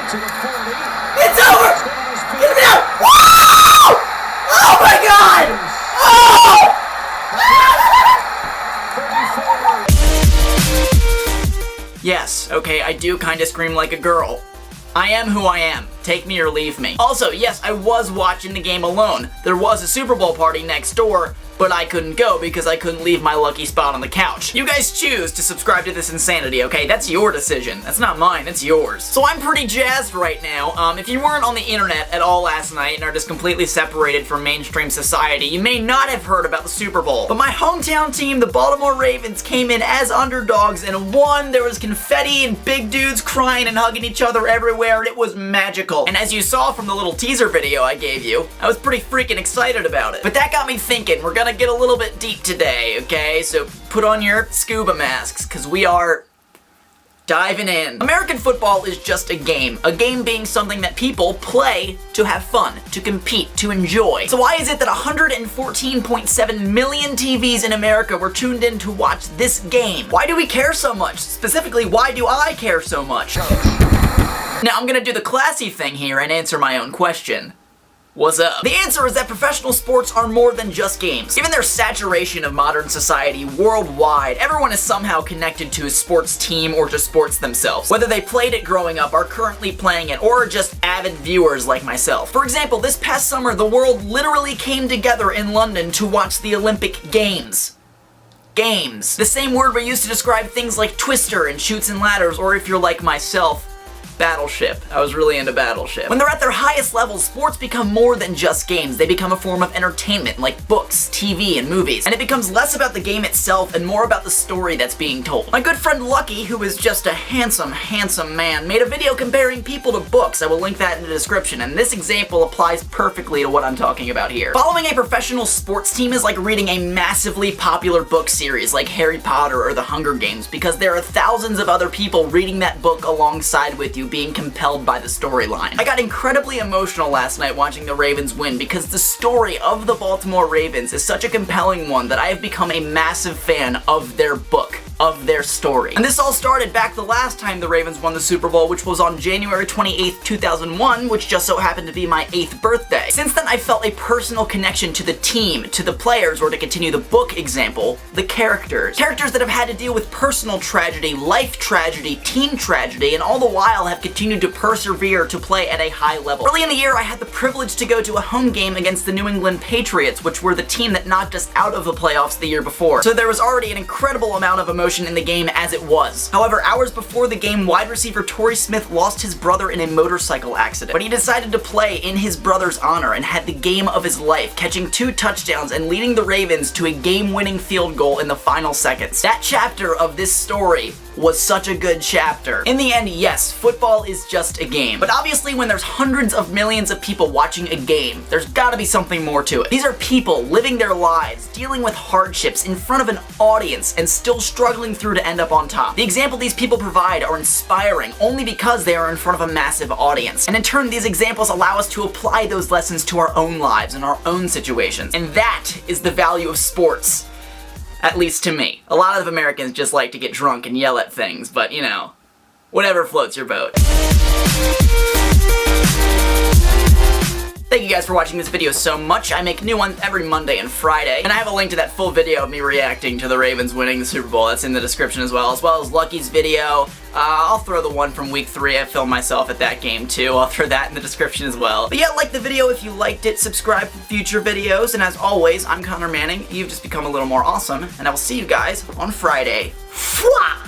It's over! Get him out! Whoa! Oh my god! Oh! Yes, okay, I do kinda scream like a girl. I am who I am. Take me or leave me. Also, yes, I was watching the game alone. There was a Super Bowl party next door, but I couldn't go because I couldn't leave my lucky spot on the couch. You guys choose to subscribe to this insanity, okay? That's your decision. That's not mine, that's yours. So I'm pretty jazzed right now. If you weren't on the internet at all last night and are just completely separated from mainstream society, you may not have heard about the Super Bowl. But my hometown team, the Baltimore Ravens, came in as underdogs and won. There was confetti and big dudes crying and hugging each other everywhere, and it was magical. And as you saw from the little teaser video I gave you, I was pretty freaking excited about it. But that got me thinking, we're gonna get a little bit deep today, okay? So put on your scuba masks, because we are diving in. American football is just a game being something that people play to have fun, to compete, to enjoy. So why is it that 114.7 million TVs in America were tuned in to watch this game? Why do we care so much? Specifically, why do I care so much? Now, I'm gonna do the classy thing here and answer my own question. What's up? The answer is that professional sports are more than just games. Given their saturation of modern society worldwide, everyone is somehow connected to a sports team or to sports themselves. Whether they played it growing up, are currently playing it, or are just avid viewers like myself. For example, this past summer, the world literally came together in London to watch the Olympic Games. Games. The same word we use to describe things like Twister and Chutes and Ladders, or if you're like myself, Battleship. I was really into Battleship. When they're at their highest levels, sports become more than just games. They become a form of entertainment, like books, TV, and movies. And it becomes less about the game itself and more about the story that's being told. My good friend Lucky, who is just a handsome, handsome man, made a video comparing people to books. I will link that in the description, and this example applies perfectly to what I'm talking about here. Following a professional sports team is like reading a massively popular book series like Harry Potter or The Hunger Games, because there are thousands of other people reading that book alongside with you, being compelled by the storyline. I got incredibly emotional last night watching the Ravens win because the story of the Baltimore Ravens is such a compelling one that I have become a massive fan of their book, of their story. And this all started back the last time the Ravens won the Super Bowl, which was on January 28th, 2001, which just so happened to be my 8th birthday. Since then, I felt a personal connection to the team, to the players, or to continue the book example, the characters. Characters that have had to deal with personal tragedy, life tragedy, team tragedy, and all the while have continued to persevere to play at a high level. Early in the year, I had the privilege to go to a home game against the New England Patriots, which were the team that knocked us out of the playoffs the year before. So there was already an incredible amount of emotion in the game as it was. However, hours before the game, wide receiver Torrey Smith lost his brother in a motorcycle accident, but he decided to play in his brother's honor and had the game of his life, catching 2 touchdowns and leading the Ravens to a game-winning field goal in the final seconds. That chapter of this story was such a good chapter. In the end, yes, football is just a game. But obviously when there's hundreds of millions of people watching a game, there's gotta be something more to it. These are people living their lives, dealing with hardships in front of an audience, and still struggling through to end up on top. The example these people provide are inspiring only because they are in front of a massive audience. And in turn, these examples allow us to apply those lessons to our own lives and our own situations. And that is the value of sports. At least to me. A lot of Americans just like to get drunk and yell at things, but you know, whatever floats your boat. Thank you guys for watching this video so much. I make new ones every Monday and Friday, and I have a link to that full video of me reacting to the Ravens winning the Super Bowl. That's in the description as well as Lucky's video. I'll throw the one from week 3. I filmed myself at that game too. I'll throw that in the description as well. But yeah, like the video if you liked it, subscribe for future videos, and as always, I'm Connor Manning. You've just become a little more awesome, and I will see you guys on Friday. Fwah!